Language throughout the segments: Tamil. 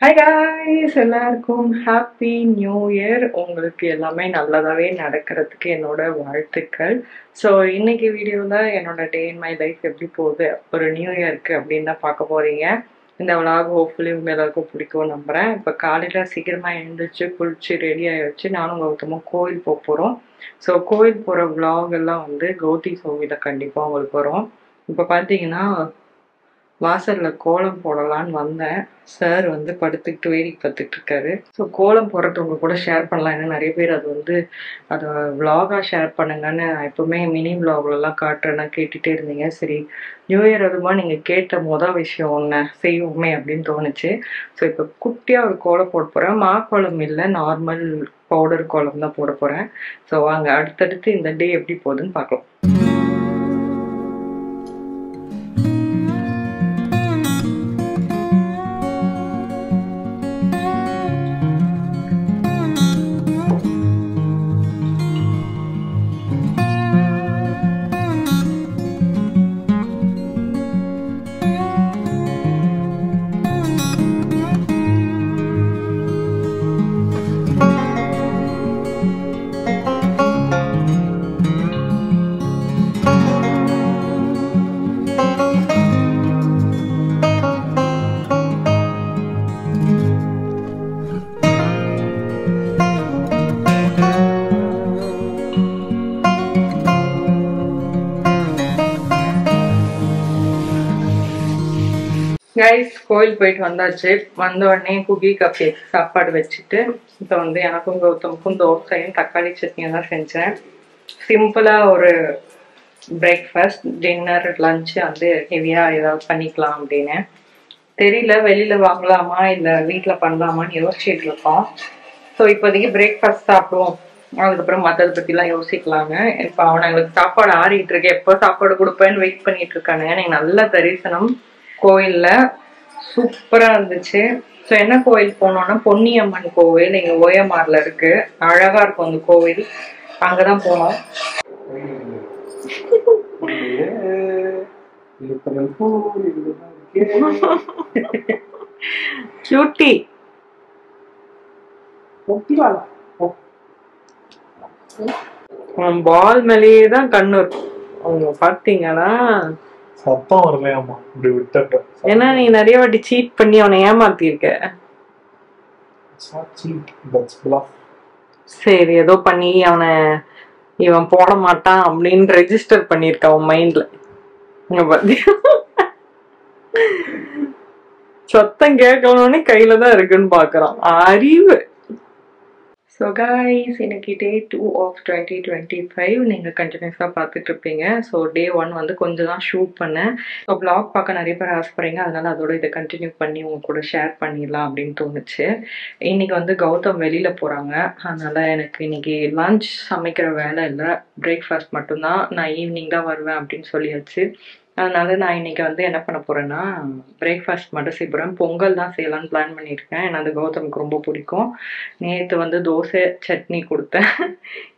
ஹாய் காய்ஸ், எல்லாருக்கும் ஹாப்பி நியூ இயர். உங்களுக்கு எல்லாமே நல்லதாகவே நடக்கிறதுக்கு என்னோட வாழ்த்துக்கள். ஸோ இன்னைக்கு வீடியோவில் என்னோட டே இன் மை லைஃப் எப்படி போகுது ஒரு நியூ இயருக்கு அப்படின்னு தான் பார்க்க போகிறீங்க. இந்த விலாக் ஹோப்ஃபுல்லி உங்கள் எல்லாருக்கும் பிடிக்கும் நம்புகிறேன். இப்போ காலையில் சீக்கிரமாக எழுந்திரிச்சு குளிச்சு ரெடி ஆகிடுச்சு. நானும் கௌதமும் கோயில் போக போகிறோம். ஸோ கோயில் போகிற விலாக் எல்லாம் வந்து கௌதி சோவியில் கண்டிப்பாக உங்களுக்கு வரும். இப்போ பார்த்தீங்கன்னா வாசல்ல கோலம் போடலான்னு வந்தேன். சார் வந்து படுத்துக்கிட்டு வேடிக்கை பார்த்துட்டு இருக்காரு. ஸோ கோலம் போடுறது உங்க கூட ஷேர் பண்ணலாம். ஏன்னா நிறைய பேர் அதை விலாகா ஷேர் பண்ணுங்கன்னு நான் எப்பவுமே மினி விலாக்லாம் காட்டுறேன்னா கேட்டுட்டே இருந்தீங்க. சரி, நியூ இயர் அதுமா நீங்கள் கேட்ட விஷயம் ஒன்று செய்வோமே அப்படின்னு தோணுச்சு. ஸோ இப்போ குட்டியாக ஒரு கோலம் போட போகிறேன். கோலம் இல்லை, நார்மல் பவுடர் கோலம் தான் போட போகிறேன். ஸோ வாங்க அடுத்தடுத்து இந்த டே எப்படி போகுதுன்னு பார்க்கலாம். கைஸ், கோயில் போயிட்டு வந்தாச்சு. வந்த உடனே குக்கி கப் கேக் சாப்பாடு வச்சுட்டு இப்போ வந்து எனக்கும் கௌதமுக்கும் தோசையும் தக்காளி சட்னியும் தான் செஞ்சேன். சிம்பிளாக ஒரு பிரேக்ஃபாஸ்ட், டின்னர், லஞ்சு வந்து ஹெவியாக ஏதாவது பண்ணிக்கலாம் அப்படின்னு தெரியல. வெளியில் வாங்கலாமா இல்லை வீட்டில் பண்ணலாமான்னு யோசிச்சுட்டு இருக்கோம். ஸோ இப்போதைக்கு பிரேக்ஃபாஸ்ட் சாப்பிடுவோம், அதுக்கப்புறம் மற்றதை பற்றிலாம் யோசிக்கலாங்க. இப்போ அவனுங்களுக்கு சாப்பாடு ஆறிட்டு இருக்கேன். எப்போ சாப்பாடு கொடுப்பேன்னு வெயிட் பண்ணிட்டு இருக்கானுங்க. எனக்கு நல்ல தரிசனம் கோயில்ல சூப்பரா இருந்துச்சு. ஸோ என்ன கோயில் போனோம்னா பொன்னியம்மன் கோவில் இங்க ஓயமார்ல இருக்கு. அழகா இருக்கும் அந்த கோவில், அங்கதான் போனோம். கியூட்டி பால் மேலேயே தான் கண்ணு இருக்கும். அவங்க பாத்தீங்கன்னா சத்தம் வரலையாமா இப்படி விட்டப்ப. ஏன்னா நீ நிறைய வாட்டி சீட் பண்ணி அவனை ஏமாத்திருக்க. சரி, ஏதோ பண்ணி அவனை இவன் போட மாட்டான் அப்படின்னு ரெஜிஸ்டர் பண்ணிருக்க அவன் மைண்ட்ல. சத்தம் கேட்கணும்னே கையில தான் இருக்குன்னு பாக்குறான். அறிவு. ஸோ காய்ஸ், இன்னைக்கு டே 2 ஆஃப் 2025 நீங்கள் கண்டினியூஸாக பார்த்துட்டு இருப்பீங்க. ஸோ டே 1 வந்து கொஞ்சம் தான் ஷூட் பண்ணேன். ஸோ ப்ளாக் பார்க்க நிறைய பேர் ஆசைப்படுறீங்க, அதனால அதோட இதை கண்டினியூ பண்ணி உங்க கூட ஷேர் பண்ணிடலாம் அப்படின்னு தோணுச்சு. இன்னைக்கு வந்து கௌதம் வெளியில் போகிறாங்க, அதனால எனக்கு இன்னைக்கு லஞ்ச் சமைக்கிற வேலை இல்லை, பிரேக்ஃபாஸ்ட் மட்டும்தான். நான் ஈவினிங் தான் வருவேன் அப்படின்னு சொல்லியாச்சு. அதனால நான் இன்னைக்கு வந்து என்ன பண்ண போறேன்னா பிரேக்ஃபாஸ்ட் மட்டும் செய்ய போறேன். பொங்கல் தான் செய்யலாம்னு பிளான் பண்ணியிருக்கேன். ஏன்னா அது கௌதமுக்கு ரொம்ப பிடிக்கும். நேற்று வந்து தோசை சட்னி கொடுத்தேன்,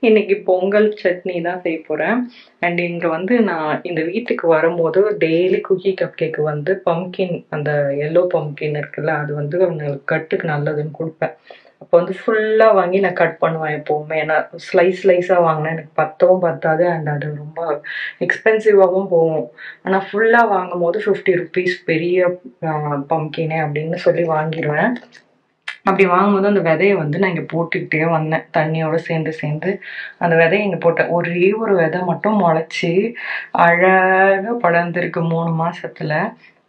இன்னைக்கு பொங்கல் சட்னி தான் செய்ய போறேன். அண்ட் இங்கே வந்து நான் இந்த வீட்டுக்கு வரும்போது டெய்லி குக்கி கப் கேக்கு வந்து பம்கின், அந்த எல்லோ பம்கின் இருக்குல்ல, அது வந்து அவங்களுக்கு கட்டுக்கு நல்லதுன்னு கொடுப்பேன். அப்போ வந்து ஃபுல்லாக வாங்கி நான் கட் பண்ணுவேன் எப்போவுமே. ஏன்னா ஸ்லைஸாக வாங்கினா எனக்கு பத்தவும் பத்தாது, அண்ட் அது ரொம்ப எக்ஸ்பென்சிவாகவும் போகும். ஆனால் ஃபுல்லாக வாங்கும் போது 50 ருபீஸ் பெரிய பம்கினே அப்படின்னு சொல்லி வாங்கிடுவேன். அப்படி வாங்கும்போது அந்த விதையை வந்து நான் இங்கே போட்டுக்கிட்டே வந்தேன், தண்ணியோடு சேர்ந்து அந்த விதையை இங்கே போட்டேன். ஒரே ஒரு விதை மட்டும் முளைச்சி அழகாக படர்ந்துருக்கு 3 மாசத்துல.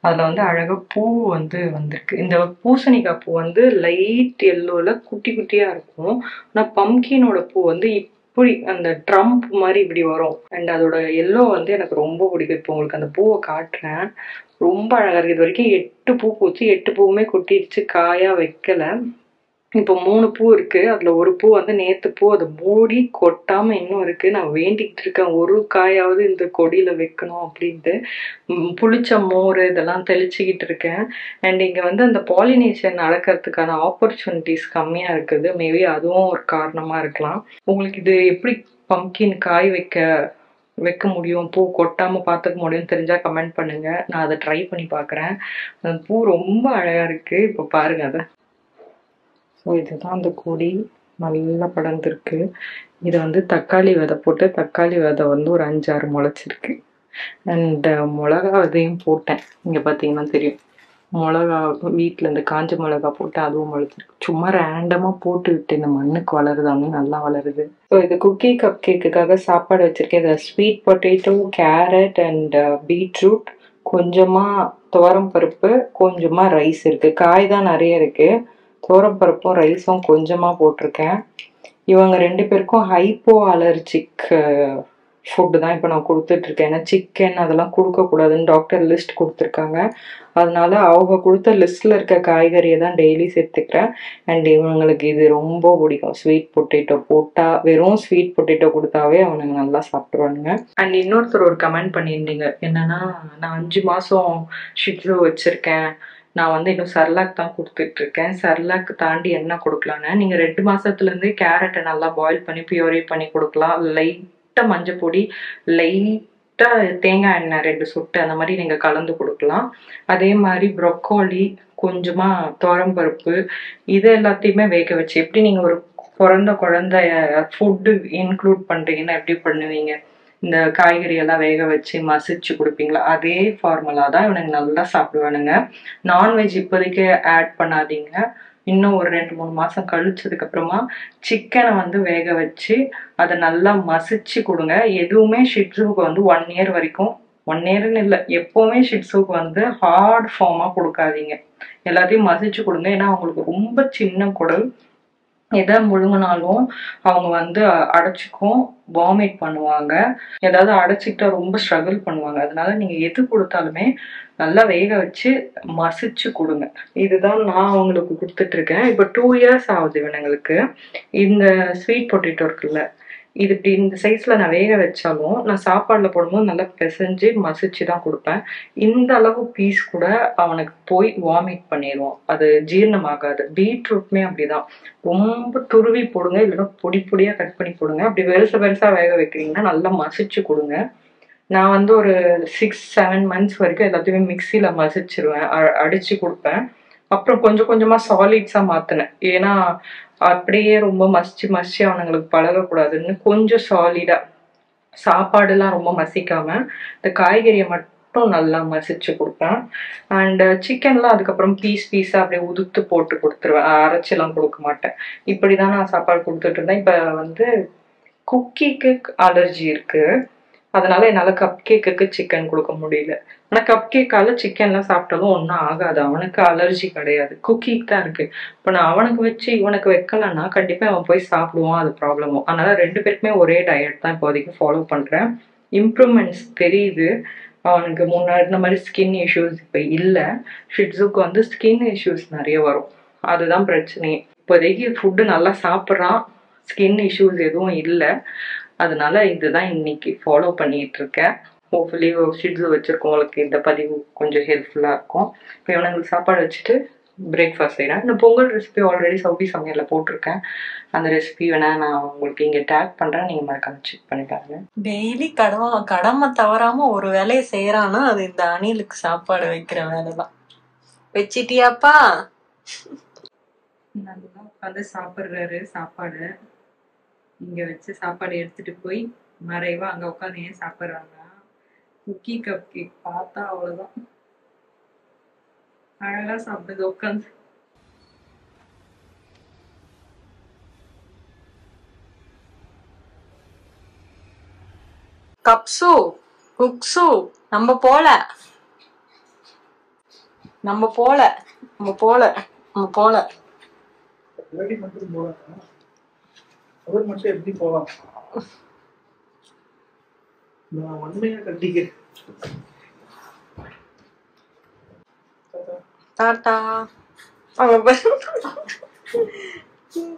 அதில் வந்து அழகாக பூ வந்து வந்திருக்கு. இந்த பூசணிக்காய் பூ வந்து லைட் எல்லோவில் குட்டி குட்டியாக இருக்கும். ஆனால் பம்கினோட பூ வந்து இப்படி அந்த ட்ரம்ப் மாதிரி இப்படி வரும். அண்ட் அதோட எல்லோ வந்து எனக்கு ரொம்ப பிடிக்கும். இப்போ உங்களுக்கு அந்த பூவை காட்டுறேன், ரொம்ப அழகாக இருக்குது. இது வரைக்கும் 8 பூ பூச்சு, 8 பூவுமே கொட்டிடுச்சு, காயாக வைக்கல. இப்போ 3 பூ இருக்கு. அதுல ஒரு பூ வந்து நேத்து பூ, அது மூடி கொட்டாம இன்னும் இருக்கு. நான் வேண்டிக்கிட்டு இருக்கேன் ஒரு காயாவது இந்த கொடியில வைக்கணும் அப்படின்ட்டு. புளிச்ச மோர் இதெல்லாம் தெளிச்சுக்கிட்டு இருக்கேன். அண்ட் இங்க வந்து அந்த பாலினேஷன் நடக்கிறதுக்கான ஆப்பர்ச்சுனிட்டிஸ் கம்மியா இருக்குது. மேபி அதுவும் ஒரு காரணமா இருக்கலாம். உங்களுக்கு இது எப்படி பம்கின் காய் வைக்க முடியும், பூ கொட்டாம பார்த்துக்க முடியும்னு தெரிஞ்சா கமெண்ட் பண்ணுங்க. நான் அதை ட்ரை பண்ணி பார்க்குறேன். அந்த பூ ரொம்ப அழகா இருக்கு. இப்போ பாருங்க அதை. இதுதான் அந்த கொடி நல்லா படர்ந்துருக்கு. இது வந்து தக்காளி விதை போட்டு தக்காளி விதை வந்து ஒரு 5-6 முளைச்சிருக்கு. அண்ட் மிளகா விதையும் போட்டேன். இங்கே பார்த்தீங்கன்னா தெரியும். மிளகா வீட்டில் இந்த காஞ்ச மிளகா போட்டு அதுவும் முளைச்சிருக்கு. சும்மா ரேண்டமாக போட்டு விட்டு இந்த மண்ணுக்கு வளருதாங்க, நல்லா வளருது. ஸோ இது குக்கி கப் கேக்குக்காக சாப்பாடு வச்சுருக்கேன். இதில் sweet potato, carat and beetroot, கொஞ்சமாக துவரம் பருப்பு, கொஞ்சமாக ரைஸ் இருக்குது. காய் தான் நிறைய இருக்குது. துவரம் பருப்பும் ரைஸும் கொஞ்சமாக போட்டிருக்கேன். இவங்க 2 பேருக்கும் ஹைப்போ அலர்ஜிக் ஃபுட்டு தான் இப்போ நான் கொடுத்துட்ருக்கேன். ஏன்னா சிக்கன் அதெல்லாம் கொடுக்கக்கூடாதுன்னு டாக்டர் லிஸ்ட் கொடுத்துருக்காங்க. அதனால அவங்க கொடுத்த லிஸ்ட்டில் இருக்க காய்கறியை தான் டெய்லி சேர்த்துக்கிறேன். அண்ட் இவங்களுக்கு இது ரொம்ப பிடிக்கும். ஸ்வீட் பொட்டேட்டோ போட்டால், வெறும் ஸ்வீட் பொட்டேட்டோ கொடுத்தாவே அவனுங்க நல்லா சாப்பிட்ருவானுங்க. அண்ட் இன்னொருத்தர் ஒரு கமெண்ட் பண்ணியிருந்தீங்க, என்னன்னா நான் 5 மாதம் ஷிட்ஸு வச்சுருக்கேன், நான் வந்து இன்னும் சர்லாக் தான் கொடுத்துட்ருக்கேன், சர்லாக் தாண்டி என்ன கொடுக்கலான்னு. நீங்கள் 2 மாதத்துலேருந்தே கேரட்டை நல்லா பாயில் பண்ணி பியூரே பண்ணி கொடுக்கலாம். லைட்டாக மஞ்சள் பொடி, லைட்டாக தேங்காய் எண்ணெய் 2 சொட்டு அந்த மாதிரி நீங்கள் கலந்து கொடுக்கலாம். அதே மாதிரி ப்ரொக்கோலி, கொஞ்சமாக துவரம்பருப்பு, இது எல்லாத்தையுமே வேக வச்சு, எப்படி நீங்கள் ஒரு பிறந்த குழந்தைய ஃபுட்டு இன்க்ளூட் பண்ணுறீங்கன்னா எப்படி பண்ணுவீங்க, இந்த காய்கறி எல்லாம் வேக வச்சு மசிச்சு கொடுப்பீங்களா, அதே ஃபார்முலா தான் இவனுக்கு நல்லா சாப்பிடுவானுங்க. நான்வெஜ் இப்போதைக்கு ஆட் பண்ணாதீங்க. இன்னும் ஒரு 2-3 மாதம் கழிச்சதுக்கப்புறமா சிக்கனை வந்து வேக வச்சு அதை நல்லா மசிச்சு கொடுங்க. எதுவுமே ஷிட்ஸுக்கு வந்து 1 இயர் வரைக்கும், 1 இயர்னு இல்லை, எப்போவுமே ஷிட்ஸுக்கு வந்து ஹார்ட் ஃபார்மாக கொடுக்காதீங்க. எல்லாத்தையும் மசிச்சு கொடுங்க. ஏன்னா அவங்களுக்கு ரொம்ப சின்ன குடல், எதை முழுங்கினாலும் அவங்க வந்து அடைச்சிக்கும், வாமிட் பண்ணுவாங்க, ஏதாவது அடைச்சிக்கிட்டா ரொம்ப ஸ்ட்ரகிள் பண்ணுவாங்க. அதனால நீங்கள் எது கொடுத்தாலுமே நல்லா வேக வச்சு மசிச்சு கொடுங்க. இதுதான் நான் அவங்களுக்கு கொடுத்துட்ருக்கேன். இப்போ 2 இயர்ஸ் ஆகுது இவனுங்களுக்கு. இந்த ஸ்வீட் பொட்டேட்டோ இருக்குல்ல, இது இப்படி இந்த சைஸில் நான் வேக வச்சாலும் நான் சாப்பாடில் போடும்போது நல்லா பிசைஞ்சு மசிச்சு தான் கொடுப்பேன். இந்த அளவு பீஸ் கூட அவனுக்கு போய் வாமிட் பண்ணிடுவான், அது ஜீரணமாகாது. பீட்ரூட்மே அப்படிதான், ரொம்ப துருவி போடுங்க, இல்லைன்னா பொடி பொடியாக கட் பண்ணி போடுங்க. அப்படி பெருசாக வேக வைக்கிறீங்கன்னா நல்லா மசிச்சு கொடுங்க. நான் வந்து ஒரு 6-7 மந்த்ஸ் வரைக்கும் எல்லாத்தையுமே மிக்சியில் மசிச்சிருவேன், அடித்து கொடுப்பேன். அப்புறம் கொஞ்சம் கொஞ்சமாக சாலிட்ஸாக மாற்றினேன். ஏன்னா அப்படியே ரொம்ப மசிச்சு அவனுங்களுக்கு பழகக்கூடாதுன்னு கொஞ்சம் சாலிடாக, சாப்பாடுலாம் ரொம்ப மசிக்காமல் இந்த காய்கறியை மட்டும் நல்லா மசிச்சு கொடுப்பேன். அண்ட் சிக்கன்லாம் அதுக்கப்புறம் பீஸாக அப்படியே உதுத்து போட்டு கொடுத்துருவேன், அரைச்சிலாம் கொடுக்க மாட்டேன். இப்படி தான் நான் சாப்பாடு கொடுத்துட்டு இருந்தேன். இப்போ வந்து குக்கிக்கு அலர்ஜி இருக்குது, அதனால என்னால் கப் கேக்குக்கு சிக்கன் கொடுக்க முடியல. ஆனால் கப் கேக்கால சிக்கன்லாம் சாப்பிட்டாலும் ஒன்றும் ஆகாது, அவனுக்கு அலர்ஜி கிடையாது, குக்கிக்கு தான் இருக்குது. இப்போ நான் அவனுக்கு வச்சு இவனுக்கு வைக்கலன்னா கண்டிப்பாக அவன் போய் சாப்பிடுவான், அது ப்ராப்ளமும். அதனால 2 பேருக்குமே ஒரே டயட் தான் இப்போதைக்கு ஃபாலோ பண்ணுறேன். இம்ப்ரூவ்மெண்ட்ஸ் தெரியுது. அவனுக்கு முன்னாடி இந்த மாதிரி ஸ்கின் இஷ்யூஸ் இப்போ இல்லை. ஷிட்ஸுக்கு வந்து ஸ்கின் இஷ்யூஸ் நிறைய வரும், அதுதான் பிரச்சனையே. இப்போதைக்கு ஃபுட்டு நல்லா சாப்பிட்றான், ஸ்கின் இஷ்யூஸ் எதுவும் இல்லை. அதனால இதுதான் இன்னைக்கு ஃபாலோ பண்ணிட்டு இருக்கேன். ஹோப்ஃபுல்லி ஷிட்ஸு வச்சுருக்கவங்களுக்கு இந்த பதிவு கொஞ்சம் ஹெல்ப்ஃபுல்லாக இருக்கும். இப்போ இவனுங்களுக்கு சாப்பாடு வச்சுட்டு பிரேக்ஃபாஸ்ட் செய்கிறேன். இந்த பொங்கல் ரெசிபி ஆல்ரெடி சவுதி சமையலில் போட்டிருக்கேன். அந்த ரெசிபி வேணால் நான் உங்களுக்கு இங்கே டேக் பண்ணுறேன், நீங்கள் மறக்காம செக் பண்ணி பாருங்க. டெய்லி கடமை தவறாம ஒரு வேலையை செய்யறான்னா அது இந்த அணிலுக்கு சாப்பாடு வைக்கிற வேலை தான். வச்சிட்டியாப்பா? நல்லா உட்காந்து சாப்பிட்றாரு சாப்பாடு. இங்கே வச்சு சாப்பாடு எடுத்துட்டு போய் மறைவா அங்கே உட்காந்து ஏன் சாப்பிட்றாங்க. குக்கி கப் கேக் பார்த்தா அவ்வளோதான், அழகா சாப்பிடுது உட்காந்து. கப்சு குக்ஸு நம்ம போல அவர் மட்டும் எப்படி போலாம்? நான் உண்மையா கண்டிக்கிறேன். டாட்டா.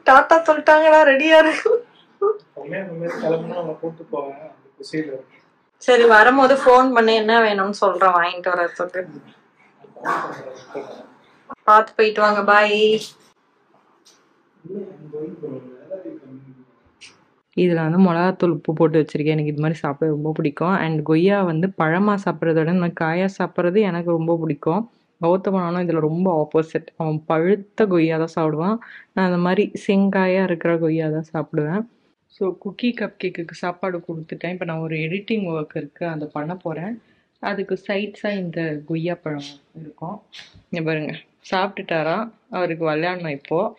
டாட்டா சொல்லிட்டாங்களா? ரெடியா இருக்கு. கிளம்புனா அவனை கூட்டு போவேன், அந்த குசியில. சரி, வரும்போது போன் பண்ணி என்ன வேணும்னு சொல்றேன், வாங்கிட்டு வர சொல்லு. பார்த்து போயிட்டு வாங்க, பாய். இதில் வந்து மிளகாத்தூள் உப்பு போட்டு வச்சுருக்கேன். எனக்கு இது மாதிரி சாப்பிட ரொம்ப பிடிக்கும். அண்ட் கொய்யா வந்து பழமாக சாப்பிட்றத விட இந்த மாதிரி காயாக சாப்பிட்றது எனக்கு ரொம்ப பிடிக்கும். கௌதமன் ஆனால் இதில் ரொம்ப ஆப்போசிட். அவன் பழுத்த கொய்யா தான் சாப்பிடுவான். நான் அந்த மாதிரி செங்காயாக இருக்கிற கொய்யா தான் சாப்பிடுவேன். ஸோ குக்கி கப் கேக்குக்கு சாப்பாடு கொடுத்துட்டேன். இப்போ நான் ஒரு எடிட்டிங் ஒர்க் இருக்குது, அதை பண்ண போகிறேன். அதுக்கு சைட்ஸாக இந்த கொய்யா பழம் இருக்கும். இங்கே பாருங்க, சாப்பிட்டுட்டாரா? அவருக்கு விளையாடணும் இப்போது.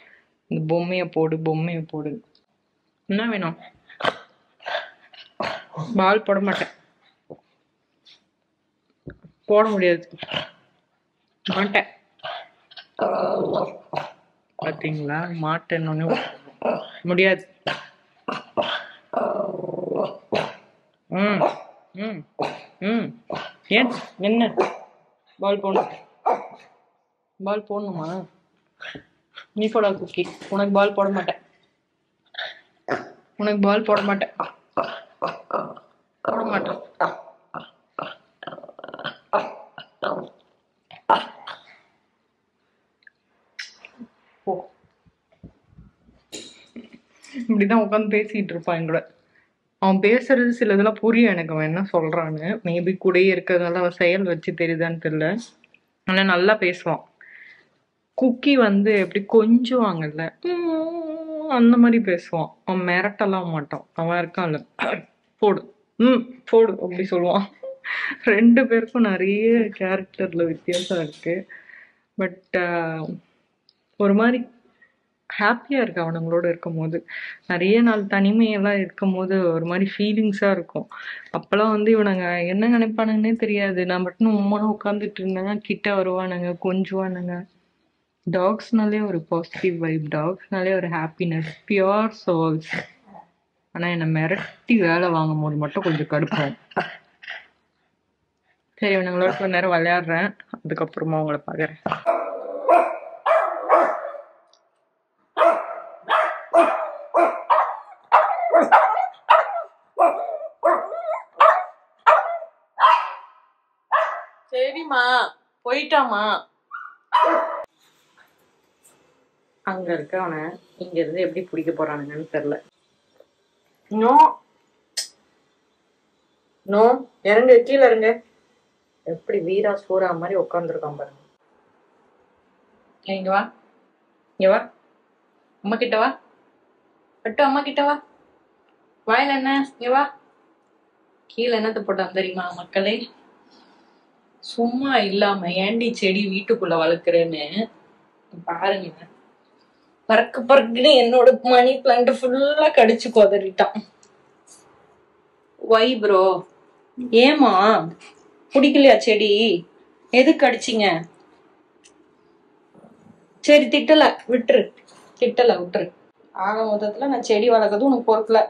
இந்த பொம்மையை போடு. என்ன வேணும்? பால் போட மாட்டேன், போட முடியாது, மாட்டேன். பார்த்தீங்களா, மாட்டேன்னு முடியாது. ம் ம் ம் ஏன் என்ன பால் போடணுமா? நீ போடா குக்கி, உனக்கு பால் போட மாட்டேன். இப்படிதான் உட்காந்து பேசிட்டு இருப்பான் என் கூட. அவன் பேசுறது சில இதெல்லாம் புரியும் எனக்கு, அவன் என்ன சொல்றான்னு. மேபி கூடயே இருக்கிறதுனால அவன் செயல் வச்சு தெரியுதான்னு தெரியல. ஆனா நல்லா பேசுவான். குக்கி வந்து எப்படி கொஞ்சுவாங்கல்ல, அந்த மாதிரி பேசுவான். அவன் மிரட்டலாம் மாட்டான். அவன் இருக்கான்ல, போடு போடு அப்படி சொல்லுவான். 2 பேருக்கும் நிறைய கேரக்டர்ல வித்தியாசம் இருக்கு. பட் ஒரு மாதிரி ஹாப்பியாக இருக்கு அவனுங்களோட இருக்கும் போது. நிறைய நாள் தனிமையெல்லாம் இருக்கும் போது ஒரு மாதிரி ஃபீலிங்ஸாக இருக்கும். அப்போல்லாம் வந்து இவனுங்க என்ன நினைப்பானுங்கன்னே தெரியாது. நான் மட்டும் உம்மானும் உட்காந்துட்டு இருந்தேங்க, கிட்ட வருவானுங்க, கொஞ்சுவானுங்க. டாக்ஸ்னாலே ஒரு பாசிட்டிவ் வைப், டாக்ஸ்னாலே ஒரு ஹாப்பினஸ், பியோர் சோல்ஸ். ஆனால் என்னை மிரட்டி வேலை வாங்கும் போது மட்டும் கொஞ்சம் கடுப்பாகும். சரி, இவனுங்களோட கொஞ்ச நேரம் விளையாடுறேன், அதுக்கப்புறமா உங்களை பார்க்குறேன். சரிம்மா, போயிட்டாமா. அங்க இருக்க அவனை இங்க இருந்து எப்படி பிடிக்க போறானுங்கன்னு தெரியல. நோ நோ, இறங்க, கீழே இறங்க. எப்படி வீரா சூரா மாதிரி உட்காந்துருக்கான் பாருங்க. இங்க வா, அம்மா கிட்ட வா, பட்டு அம்மா கிட்ட வா. வாயில என்ன, இங்க வா. கீழே என்னத்தை போட்டான் தெரியுமா மக்களே? சும்மா இல்லாம ஏண்டி செடி வீட்டுக்குள்ள வளர்க்குறேன்னு பாருங்க. பறக்குன்னு என்னோட மணி பிளான்ட் ஃபுல்லா கடிச்சு கொதறிட்டான். வை ப்ரோ, ஏமா பிடிக்கலையா செடி? எதுக்கு அடிச்சிங்க? சரி, திட்டல விட்டுரு. ஆக மொத்தத்துல நான் செடி வளர்க்கறது உனக்கு பொறுக்கல.